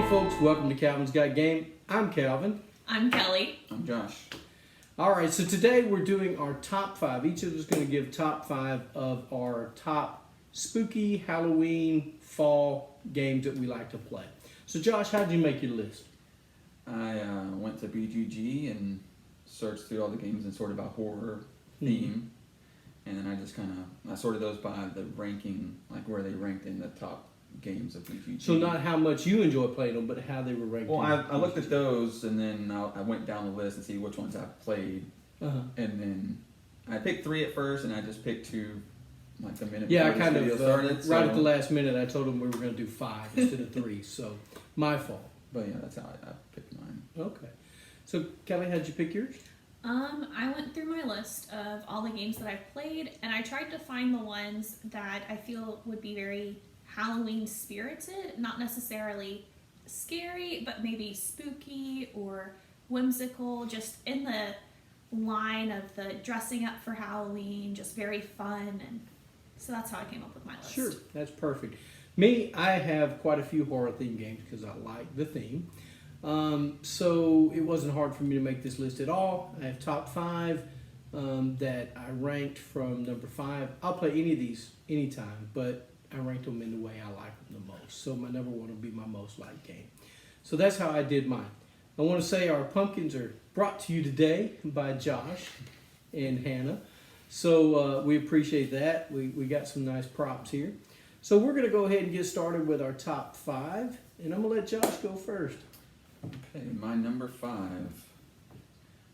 folks, welcome to Calvin's Got Game. I'm Calvin. I'm Kelly. I'm Josh. All right, so today we're doing our top 5. Each of us is going to give top 5 of our top spooky Halloween fall games that we like to play. So Josh, how did you make your list? I went to CGG and searched through all the games in sort of a horror theme, and then I just I sorted those by the ranking, like where they ranked in the top games of CGG. So not how much you enjoy playing them, but how they were ranked. Well, I looked at those, and then I went down the list and see which ones I've played, and then I picked 3 at first, and I just picked 2, like the minute Yeah, I before kind this of video started. right at the last minute. I told them we were going to do 5 instead of 3, so my fault. But yeah, that's how I picked mine. Okay, so Kelly, how'd you pick yours? I went through my list of all the games that I've played, and I tried to find the ones that I feel would be very Halloween spirited, not necessarily scary, but maybe spooky or whimsical, just in the line of the dressing up for Halloween, just very fun, and so that's how I came up with my list. Sure, that's perfect. Me, I have quite a few horror theme games because I like the theme. So it wasn't hard for me to make this list at all. I have top 5 that I ranked from number 5. I'll play any of these anytime, but I ranked them in the way I like them the most. So my number 1 will be my most liked game. So that's how I did mine. I want to say our pumpkins are brought to you today by Josh and Hannah. So we appreciate that. We got some nice props here. So we're going to go ahead and get started with our top 5. And I'm going to let Josh go first. Okay, my number 5.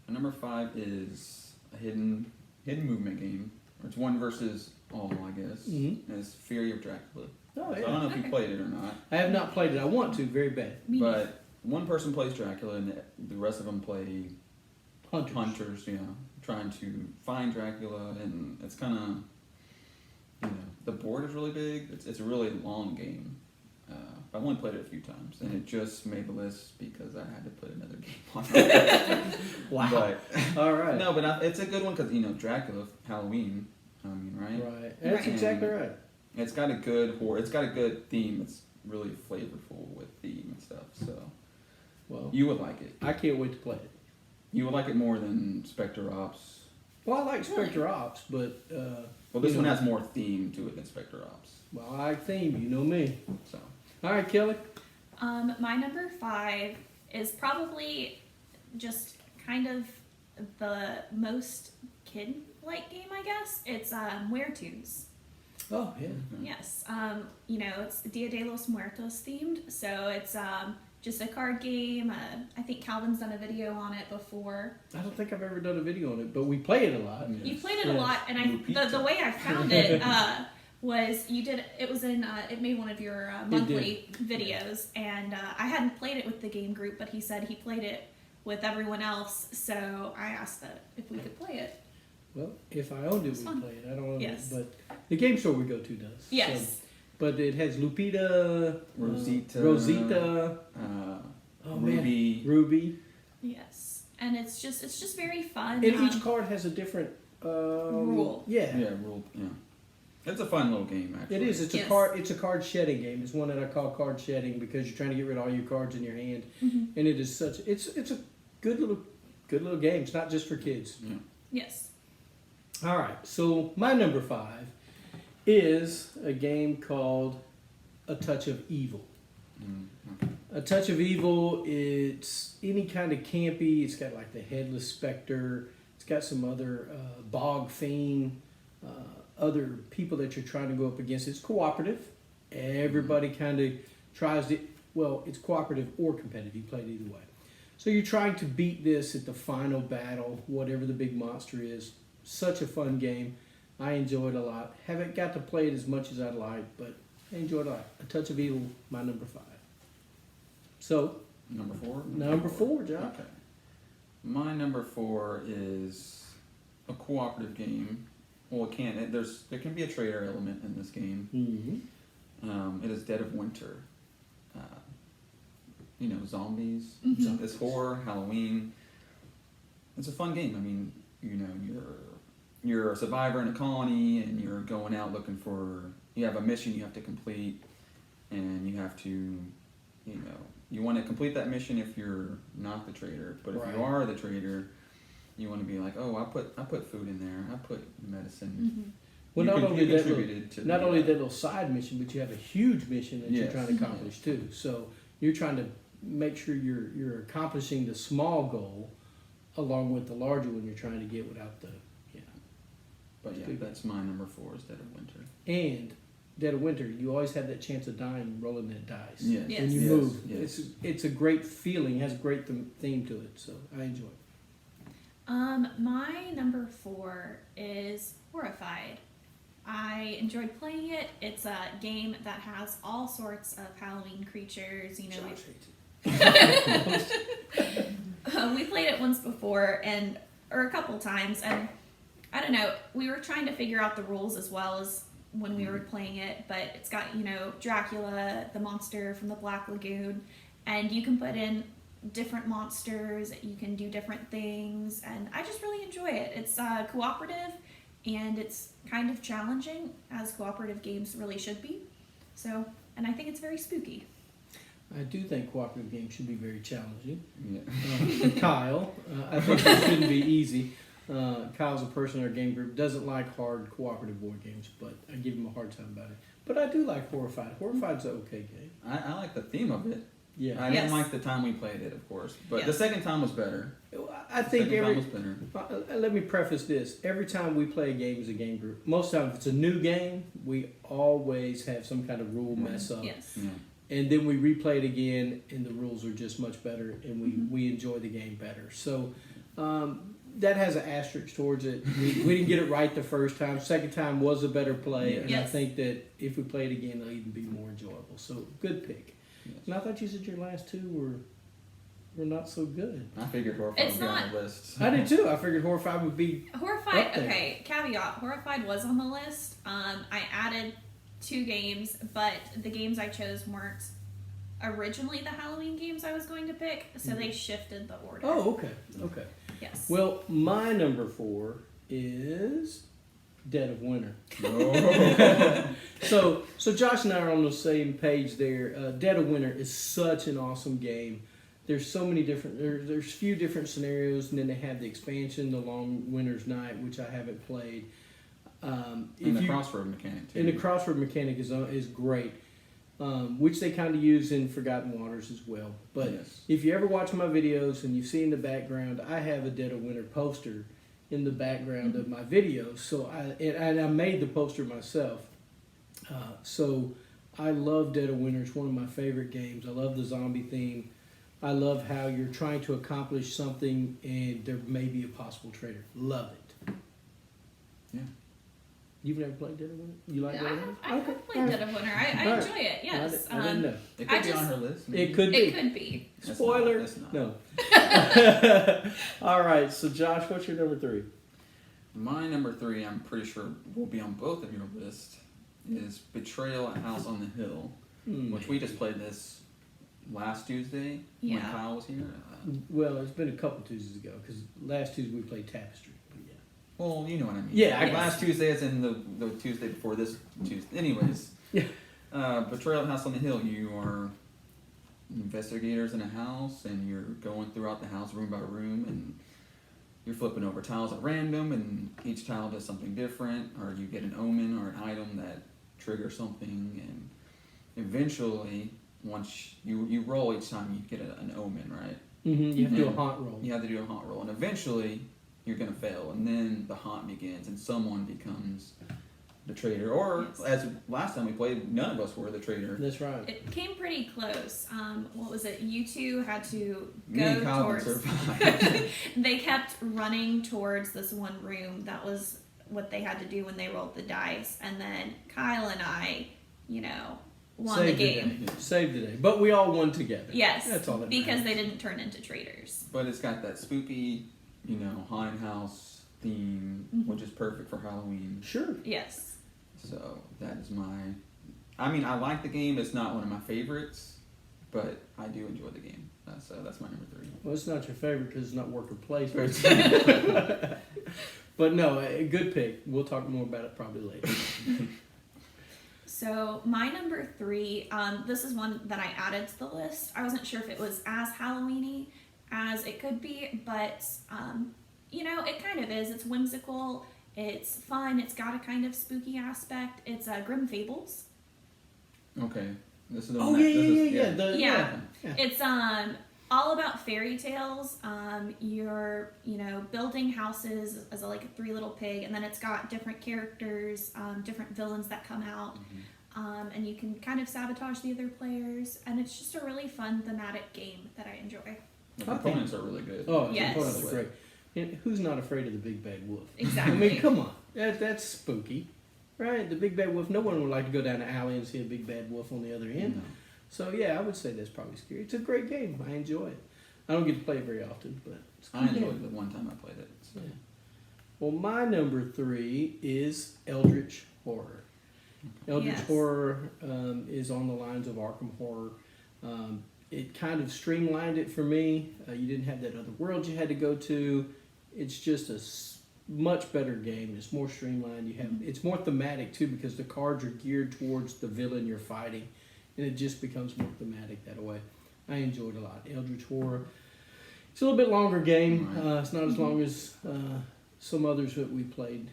My number 5 is a hidden movement game. Or it's one versus all, I guess. And it's Fury of Dracula. Oh, yeah. So I don't know if you played it or not. I have not played it. I want to, very bad. But one person plays Dracula and the rest of them play hunters, trying to find Dracula. And it's kind of, the board is really big. It's a really long game. I've only played it a few times, and it just made the list because I had to put another game on it. Wow. But, all right. No, but it's a good one because, Dracula, Halloween, right? Right. That's exactly right. It's got a good horror. It's got a good theme. It's really flavorful with theme and stuff. So, well, you would like it. I can't wait to play it. You would like it more than Spectre Ops. Well, I like Spectre Ops, but well, this one has more theme to it than Spectre Ops. Well, I like theme. You know me. So, all right, Kelly. My number 5 is probably just kind of the most kid-like game, I guess. It's Muertos. Oh, yeah. Yes. It's Dia de los Muertos themed, so it's just a card game. I think Calvin's done a video on it before. I don't think I've ever done a video on it, but we play it a lot. Yes. You played it a lot, and the way I found it was it made one of your monthly videos, and I hadn't played it with the game group, but he said he played it with everyone else, so I asked that if we could play it. Well, if I owned it, we'd fun. play it. I don't own Yes. it, but the game store we go to does. Yes. So, but it has Lupita, Rosita, Ruby. Ruby. Yes, and it's just very fun. And each card has a different rule. Yeah. Yeah, rule. Yeah. It's a fun little game, actually. It is. It's Yes. a card. It's a card shedding game. It's one that I call card shedding because you're trying to get rid of all your cards in your hand, and it is such. It's a good little game. It's not just for kids. Yeah. Yes. All right. So my number 5 is a game called A Touch of Evil. Okay. A Touch of Evil. It's any kind of campy. It's got like the headless specter. It's got some other bog fiend. Other people that you're trying to go up against. It's cooperative. Everybody kind of tries to, well, it's cooperative or competitive. You play it either way. So you're trying to beat this at the final battle, whatever the big monster is. Such a fun game. I enjoyed it a lot. Haven't got to play it as much as I'd like, but I enjoyed it a lot. A Touch of Evil, my number 5. So, Number 4? Number 4, John. Okay. My number 4 is a cooperative game. Well, there can be a trader element in this game. Mm-hmm. It is Dead of Winter. Zombies. Mm-hmm. It's horror, Halloween. It's a fun game. I mean, you're a survivor in a colony, and you're going out looking for. You have a mission you have to complete, and you have to, you want to complete that mission if you're not the trader, but if Right. you are the trader, you want to be like, oh, I put food in there, I put medicine. Well, You not con- only you that contributed to not the, only that little side mission, but you have a huge mission that you're Yes. trying to accomplish too. So you're trying to make sure you're accomplishing the small goal along with the larger one you're trying to get without the But yeah, that's my number 4 is Dead of Winter. and Dead of Winter. You always have that chance of dying rolling that dice. Yes. Yes. When you Yes. move, Yes. it's a great feeling. It has a great theme to it. So I enjoy it. My number 4 is Horrified. I enjoyed playing it. It's a game that has all sorts of Halloween creatures. You know, Josh hates it. we played it once before, or a couple times, and I don't know. We were trying to figure out the rules as well as when we were playing it. But it's got Dracula, the monster from the Black Lagoon, and you can put in different monsters. You can do different things, and I just really enjoy it. It's cooperative. And it's kind of challenging, as cooperative games really should be. So, and I think it's very spooky. I do think cooperative games should be very challenging. Yeah. Kyle, I think it shouldn't be easy. Kyle's a person in our game group, doesn't like hard cooperative board games, but I give him a hard time about it. But I do like Horrified. Horrified's an okay game. I like the theme of it. Yeah. I didn't Yes. like the time we played it, of course, but Yes. the second time was better. I think Second every. time was better. Let me preface this. Every time we play a game as a game group, most times if it's a new game, we always have some kind of rule mess up. Yes. Yeah. And then we replay it again, and the rules are just much better, and we enjoy the game better. So that has an asterisk towards it. We didn't get it right the first time. Second time was a better play, and I Yes. think that if we play it again, it'll even be more enjoyable. So good pick. Yes. And I thought you said your last two were not so good. I figured Horrified It's would be on not- the list. I did too. I figured Horrified would be. Horrified. Up there. Okay, caveat. Horrified was on the list. I added 2 games, but the games I chose weren't originally the Halloween games I was going to pick, so they shifted the order. Oh, okay, okay. Yes. Well, my number 4 is Dead of Winter. No. So Josh and I are on the same page there. Dead of Winter is such an awesome game. There's so many different. There's few different scenarios, and then they have the expansion, the Long Winter's Night, which I haven't played. And the crossword mechanic too. And the crossword mechanic is great, which they kind of use in Forgotten Waters as well. But Yes. if you ever watch my videos and you see in the background, I have a Dead of Winter poster in the background of my videos. So I made the poster myself. So I love Dead of Winter. It's one of my favorite games. I love the zombie theme. I love how you're trying to accomplish something and there may be a possible traitor. Love it. Yeah. You've never played Dead of Winter? You like Dead of Winter? I have played Dead of Winter. I All right. enjoy it. Yes. I didn't know. It I could be on just- her list. It maybe. could be. It could be. That's Spoiler. not- that's not. No. All right. So Josh, what's your number 3? My number 3, I'm pretty sure will be on both of your list, is Betrayal at House on the Hill, which we just played this last Tuesday when Yeah. Kyle was here. Well, it's been a couple Tuesdays ago because last Tuesday we played Tapestry. But yeah. Well, you know what I mean. Yeah, Like I- last Tuesday is in the Tuesday before this Tuesday. Anyways. Yeah. Betrayal at House on the Hill, you are investigators in a house and you're going throughout the house room by room and you're flipping over tiles at random and each tile does something different, or you get an omen or an item that triggers something, and eventually once you roll each time you get an omen, right? Mm-hmm. You have to do a And haunt roll. You have to do a haunt roll, and eventually you're gonna fail, and then the haunt begins, and someone becomes the traitor. Or Yes. as last time we played, none of us were the traitor. That's right. It came pretty close. What was it? You two had to Me and go Kyle towards. survived. They kept running towards this one room. That was what they had to do when they rolled the dice. And then Kyle and I, won Saved the game. day. Saved the day. But we all won together. Yes, That's all that because matters. they didn't turn into traitors. But it's got that spooky, haunted house theme, which is perfect for Halloween. Sure. Yes. So that is I like the game. It's not one of my favorites, but I do enjoy the game. That's my number 3. Well, it's not your favorite because it's not worker placement. But no, a good pick. We'll talk more about it probably later. So my number 3, this is one that I added to the list. I wasn't sure if it was as Halloween-y as it could be, but it kind of is. It's whimsical, it's fun, it's got a kind of spooky aspect. It's Grim Fables. Okay. This is the Oh one yeah. Yeah. Yeah. It's all about fairy tales. You're building houses as like a 3 little pig, and then it's got different characters, different villains that come out, and you can kind of sabotage the other players, and it's just a really fun thematic game that I enjoy. The components are really good. Oh, Yes. components are great. And who's not afraid of the big bad wolf? Exactly. I mean, come on, that's spooky, right? The big bad wolf. No one would like to go down an alley and see a big bad wolf on the other end. No. So yeah, I would say that's probably scary. It's a great game. I enjoy it. I don't get to play it very often, but it's a I good enjoyed game. it the one time I played it. So. Yeah. Well, my number 3 is Eldritch Horror. Eldritch Yes. Horror is on the lines of Arkham Horror. It kind of streamlined it for me. You didn't have that other world you had to go to. It's just a much better game. It's more streamlined. It's more thematic too, because the cards are geared towards the villain you're fighting, and it just becomes more thematic that way. I enjoyed it a lot. Eldritch Horror. It's a little bit longer game. Right. It's not as long as some others that we played,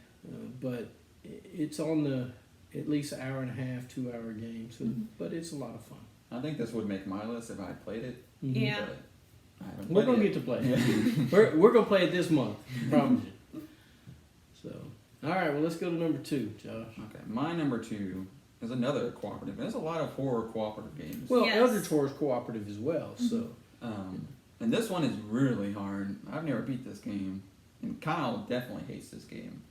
but it's on the at least an hour and a half, 2 hour game. So, but it's a lot of fun. I think this would make my list if I had played it. Yeah. But I haven't We're played gonna it get to play yet. it. we're gonna play it this month, promise you. So, all right. Well, let's go to number 2, Josh. Okay, my number 2 is another cooperative. There's a lot of horror cooperative games. Well, Yes. Eldritch Horror is cooperative as well. So, And this one is really hard. I've never beat this game, and Kyle definitely hates this game.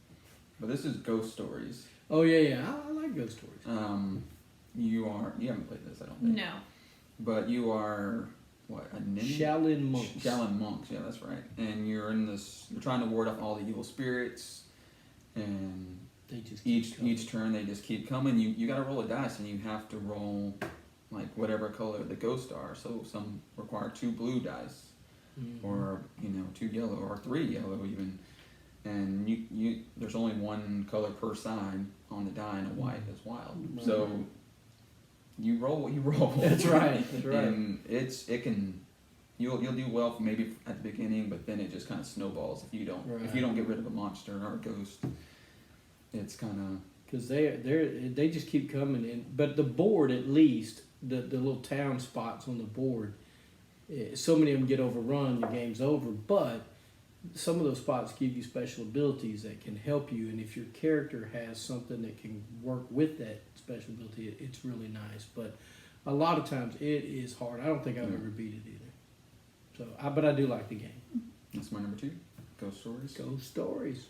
But this is Ghost Stories. oh yeah. I like ghost stories. You haven't played this, I don't think. No. But you are what, a ninja? Shaolin monks. Shaolin monks, yeah, that's right. And you're trying to ward off all the evil spirits, and They just keep coming. each turn they just keep coming. You got to roll a dice, and you have to roll like whatever color the ghosts are. So some require 2 blue dice, Mhm. or 2 yellow, or 3 yellow even. And you there's only 1 color per side on the die, and a white is wild. Right. So you roll what you roll. That's right. That's right. And you'll do well for maybe at the beginning, but then it just kind of snowballs if you don't get rid of a monster or a ghost. It's kind Because they just keep coming in. But the board, at least, the little town spots on the board, so many of them get overrun, the game's over. But some of those spots give you special abilities that can help you. And if your character has something that can work with that special ability, it's really nice. But a lot of times it is hard. I don't think I've ever beat it either. So, but I do like the game. that's my number 2, Ghost Stories. Ghost Stories.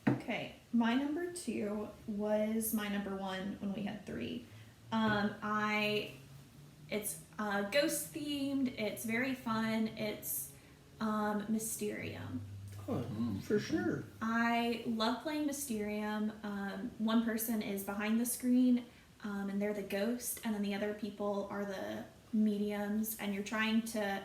Okay, my number 2 was my number 1 when we had 3. It's ghost themed. It's very fun. It's Mysterium. Oh, for sure. I love playing Mysterium. One person is behind the screen, and they're the ghost, and then the other people are the mediums, and you're trying to.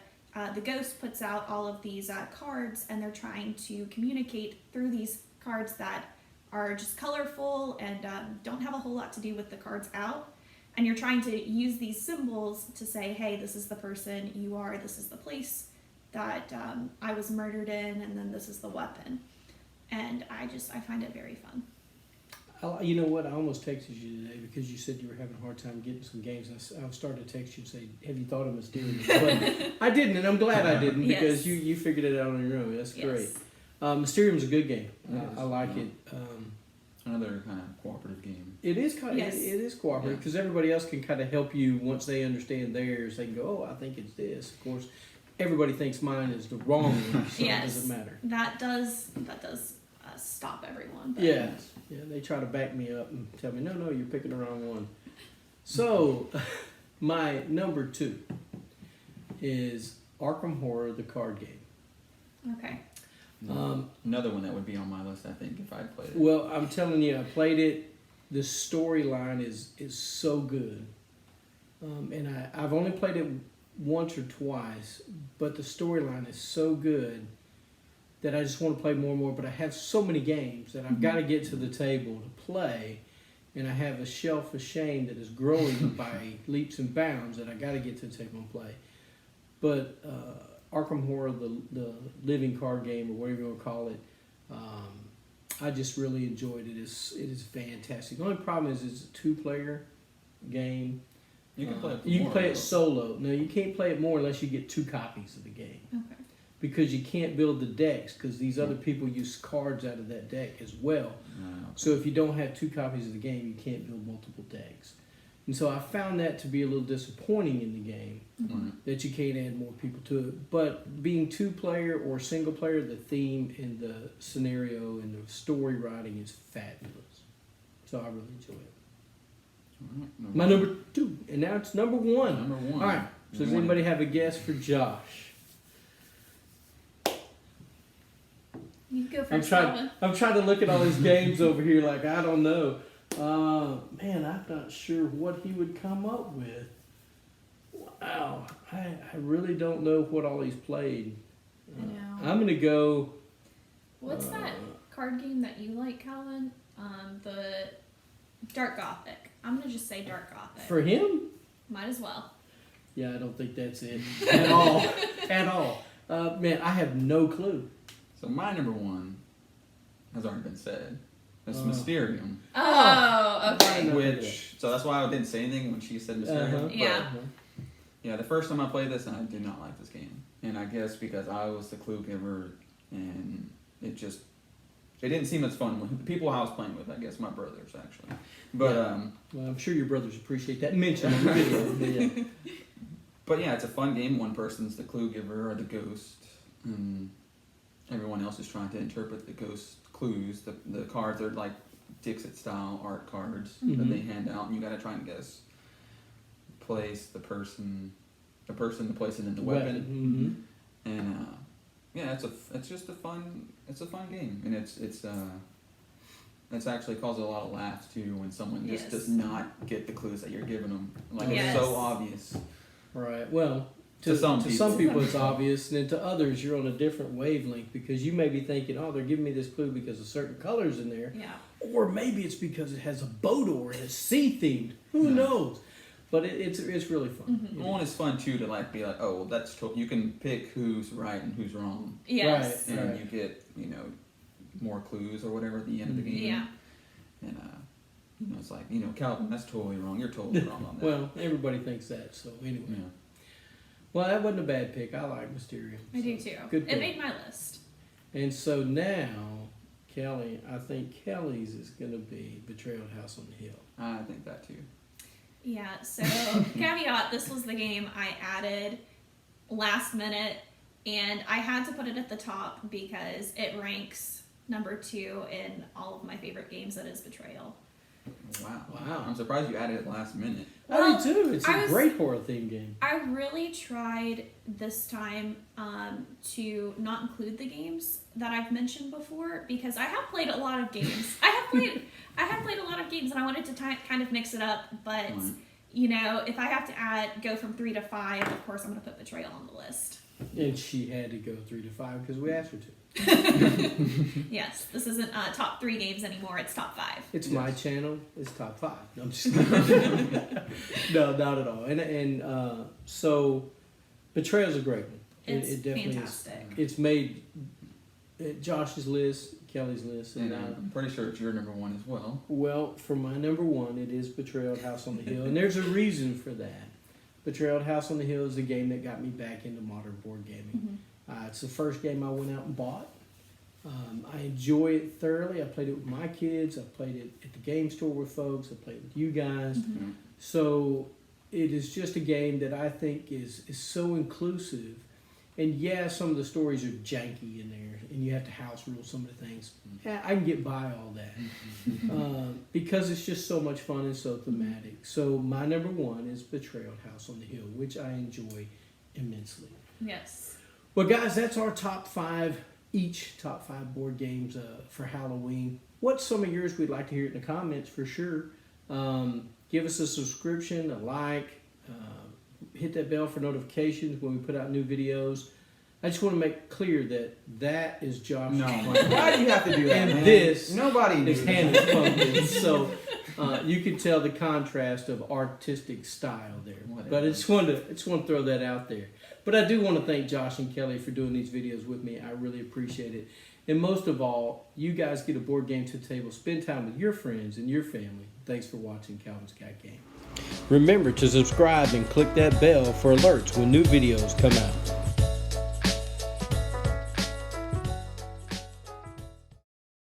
The ghost puts out all of these cards, and they're trying to communicate through these cards that are just colorful and don't have a whole lot to do with the cards out. And you're trying to use these symbols to say, hey, this is the person you are, this is the place that I was murdered in, and then this is the weapon. And I find it very fun. You know what? I almost texted you today because you said you were having a hard time getting some games. I started to text you and say, have you thought of Mysterium? But I didn't, and I'm glad I didn't because Yes. you figured it out on your own. That's great. Yes. Mysterium's a good game. It is, I like yeah. it. Another kind of cooperative game. It is kind of, Yes. it is cooperative because everybody else can kind of help you once they understand theirs. They can go, oh, I think it's this. Of course, everybody thinks mine is the wrong one, so Yes. it doesn't matter. That does stop everyone. But Yeah, they try to back me up and tell me, no, you're picking the wrong one. So, my number 2 is Arkham Horror, the card game. Okay. Another one that would be on my list, I think, if I'd played it. Well, I'm telling you, I played it. The storyline is so good. And I've only played it once or twice, but the storyline is so good that I just want to play more and more. But I have so many games that I've got to get to the table to play. and I have a shelf of shame that is growing by leaps and bounds that I got to get to the table and play. But Arkham Horror, the living card game or whatever you want to call it, I just really enjoyed it. It is fantastic. The only problem is it's a 2-player game. You can play it. You can play it solo. No, you can't play it more unless you get 2 copies of the game. Okay. Because you can't build the decks because these other people use cards out of that deck as well. So if you don't have 2 copies of the game, you can't build multiple decks. And so I found that to be a little disappointing in the game, that you can't add more people to it. But being 2-player or single-player, the theme and the scenario and the story writing is fabulous. So I really enjoy it. My number 2, and now it's number 1. Number 1. All right. So does anybody have a guess for Josh? You can go first, Calvin. I'm trying to look at all these games over here like I don't know. Man, I'm not sure what he would come up with. Wow. I really don't know what all he's played. I know. I'm going to go... What's that card game that you like, Calvin? The Dark Gothic. I'm going to just say Dark Gothic. For him? Might as well. Yeah, I don't think that's it at all. At all. Man, I have no clue. So my number 1 has already been said. It's Mysterium. Oh, okay. So that's why I didn't say anything when she said Mysterium. Yeah. Yeah, the first time I played this, I did not like this game. And I guess because I was the clue giver, and it didn't seem as fun. The people I was playing with, I guess, my brothers, actually. But, well, I'm sure your brothers appreciate that mention in the video. But yeah, it's a fun game. One person's the clue giver or the ghost, and everyone else is trying to interpret the ghost clues. The cards are like Dixit-style art cards that they hand out, and you got to try and guess place the person, the place, and then the weapon. And yeah, it's just a fun game, and it's actually caused a lot of laughs too when someone just does not get the clues that you're giving them. Like it's so obvious. Right. Well, to some people it's obvious, and then to others you're on a different wavelength because you may be thinking, oh, they're giving me this clue because of certain colors in there. Yeah. Or maybe it's because it has a boat or it's sea themed. Who knows? But it's really fun. Well, it's fun too to like be like, oh, well, that's you can pick who's right and who's wrong. Yes. Right. And you get more clues or whatever at the end of the game. Yeah. And it's like Calvin, that's totally wrong. You're totally wrong on that. Well, everybody thinks that. So anyway. Yeah. Well, that wasn't a bad pick. I like Mysterium. I do too. Good pick. It made my list. And so now, Kelly, I think Kelly's is going to be Betrayal at House on the Hill. I think that too. Yeah, so caveat, this was the game I added last minute, and I had to put it at the top because it ranks number 2 in all of my favorite games, that is Betrayal. Wow. I'm surprised you added it last minute. I do too. It's a great horror theme game. I really tried this time to not include the games that I've mentioned before because I have played a lot of games. I have played a lot of games and I wanted to kind of mix it up, but if I have to go from 3 to 5, of course I'm going to put Betrayal on the list. And she had to go 3 to 5 because we asked her to. Yes, this isn't top 3 games anymore. It's top 5. It's my channel. It's top 5. No, I'm just kidding. No, not at all. And so, Betrayal's a great one. It's it definitely fantastic. It's made Josh's list, Kelly's list, and I'm pretty sure it's your number 1 as well. Well, for my number 1, it is Betrayal at House on the Hill, and there's a reason for that. Betrayal at House on the Hill is the game that got me back into modern board gaming. It's the first game I went out and bought. I enjoy it thoroughly. I played it with my kids. I played it at the game store with folks. I played it with you guys. So it is just a game that I think is so inclusive. And yeah, some of the stories are janky in there, and you have to house rule some of the things. Yeah, I can get by all that because it's just so much fun and so thematic. So my number 1 is Betrayal at House on the Hill, which I enjoy immensely. Yes. Well, guys, that's our top 5 board games for Halloween. What's some of yours? We'd like to hear it in the comments for sure. Give us a subscription, a like, hit that bell for notifications when we put out new videos. I just want to make clear that that is Josh. No, why do you have to do that? And man? this Nobody is knew Hannah's that. pumpkin. So you can tell the contrast of artistic style there. Whatever. But I just wanted to throw that out there. But I do want to thank Josh and Kelly for doing these videos with me. I really appreciate it. And most of all, you guys get a board game to the table. Spend time with your friends and your family. Thanks for watching Calvin's Cat Game. Remember to subscribe and click that bell for alerts when new videos come out.